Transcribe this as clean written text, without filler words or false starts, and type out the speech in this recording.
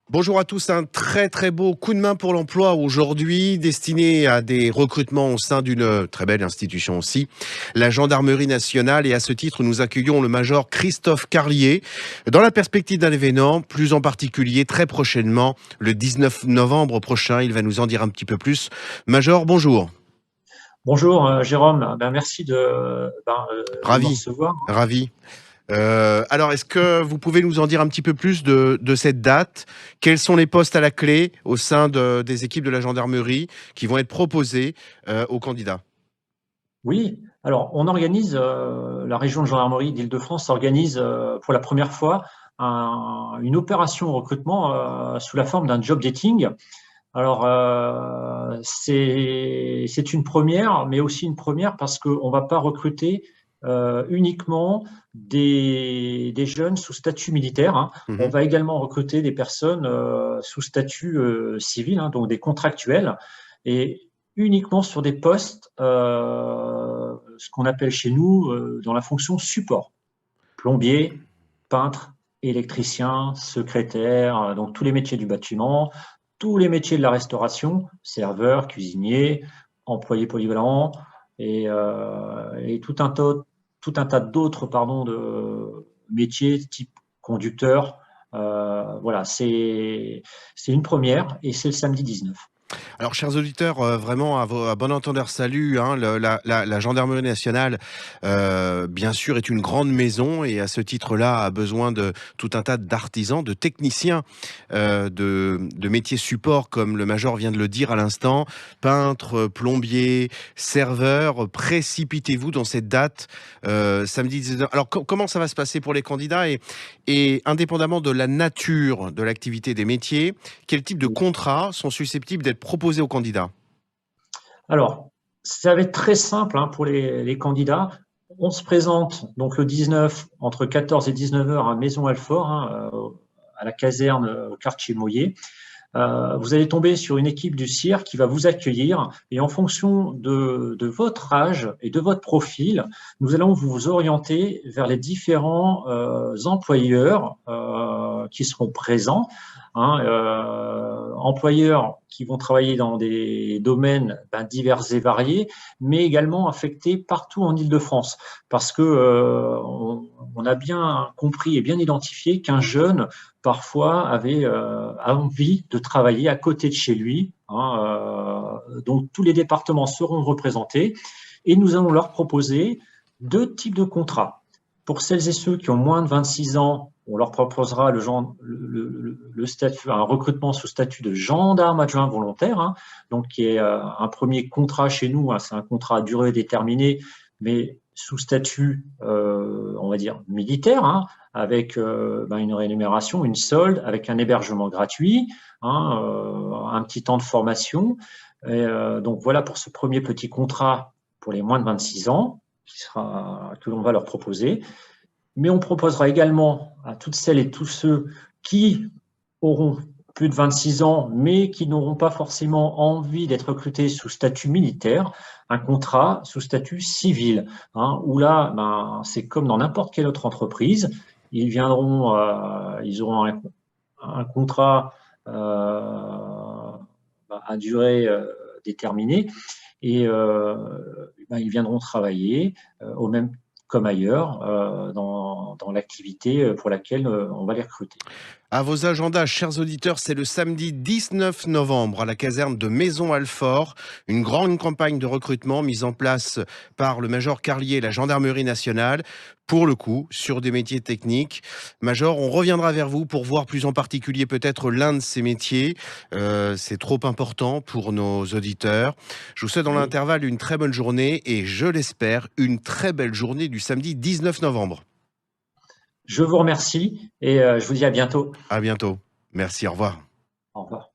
Bonjour à tous, un très beau coup de main pour l'emploi aujourd'hui, destiné à des recrutements au sein d'une très belle institution aussi, la Gendarmerie nationale. Et à ce titre, nous accueillons le major Christophe Carlier dans la perspective d'un événement, plus en particulier très prochainement, le 19 novembre prochain. Il va nous en dire un petit peu plus. Major, bonjour. Bonjour Jérôme. Merci de me Ravi, recevoir. ravi. Alors, est-ce que vous pouvez nous en dire un petit peu plus de cette date? Quels sont les postes à la clé au sein des équipes de la gendarmerie qui vont être proposés aux candidats? Oui, alors on organise, la région de gendarmerie d'Île-de-France organise pour la première fois une opération recrutement sous la forme d'un job dating. Alors c'est une première, mais aussi une première parce qu'on ne va pas recruter uniquement des jeunes sous statut militaire, hein. On Mhm. va également recruter des personnes sous statut civil, hein, donc des contractuels, et uniquement sur des postes, ce qu'on appelle chez nous dans la fonction support, plombier, peintre, électricien, secrétaire, donc tous les métiers du bâtiment, tous les métiers de la restauration, serveur, cuisinier, employé polyvalent et tout un tas d'autres de métiers type conducteur. Voilà, c'est une première et c'est le samedi 19. Alors, chers auditeurs, vraiment à bon entendeur salut, hein, la gendarmerie nationale, bien sûr, est une grande maison et à ce titre-là a besoin de tout un tas d'artisans, de techniciens, de métiers support, comme le major vient de le dire à l'instant, peintres, plombiers, serveurs. Précipitez-vous dans cette date, samedi 19. Alors, comment ça va se passer pour les candidats et indépendamment de la nature de l'activité des métiers, quel type de contrats sont susceptibles d'être proposés aux candidats? Alors, ça va être très simple hein, pour les candidats. On se présente donc le 19 entre 14 et 19 heures à Maison-Alfort, hein, à la caserne au quartier Moyer. Vous allez tomber sur une équipe du CIR qui va vous accueillir et en fonction de votre âge et de votre profil, nous allons vous orienter vers les différents employeurs qui seront présents, hein, employeurs qui vont travailler dans des domaines divers et variés, mais également affectés partout en Île-de-France, parce que on a bien compris et bien identifié qu'un jeune parfois avait envie de travailler à côté de chez lui, hein, donc tous les départements seront représentés et nous allons leur proposer deux types de contrats. Pour celles et ceux qui ont moins de 26 ans, on leur proposera le statut, un recrutement sous statut de gendarme adjoint volontaire, hein, donc qui est un premier contrat chez nous, hein, c'est un contrat à durée déterminée, mais sous statut, on va dire, militaire, hein, avec une rémunération, une solde, avec un hébergement gratuit, hein, un petit temps de formation. Donc voilà pour ce premier petit contrat pour les moins de 26 ans que l'on va leur proposer. Mais on proposera également à toutes celles et tous ceux qui auront plus de 26 ans, mais qui n'auront pas forcément envie d'être recrutés sous statut militaire, un contrat sous statut civil, hein, où là, c'est comme dans n'importe quelle autre entreprise. Ils auront un contrat à durée déterminée et ils viendront travailler au même comme ailleurs dans l'activité pour laquelle on va les recruter. À vos agendas, chers auditeurs, c'est le samedi 19 novembre à la caserne de Maison-Alfort, une grande campagne de recrutement mise en place par le major Carlier et la gendarmerie nationale, pour le coup, sur des métiers techniques. Major, on reviendra vers vous pour voir plus en particulier peut-être l'un de ces métiers. C'est trop important pour nos auditeurs. Je vous souhaite dans Oui. l'intervalle une très bonne journée et, je l'espère, une très belle journée du samedi 19 novembre. Je vous remercie et je vous dis à bientôt. À bientôt. Merci, au revoir. Au revoir.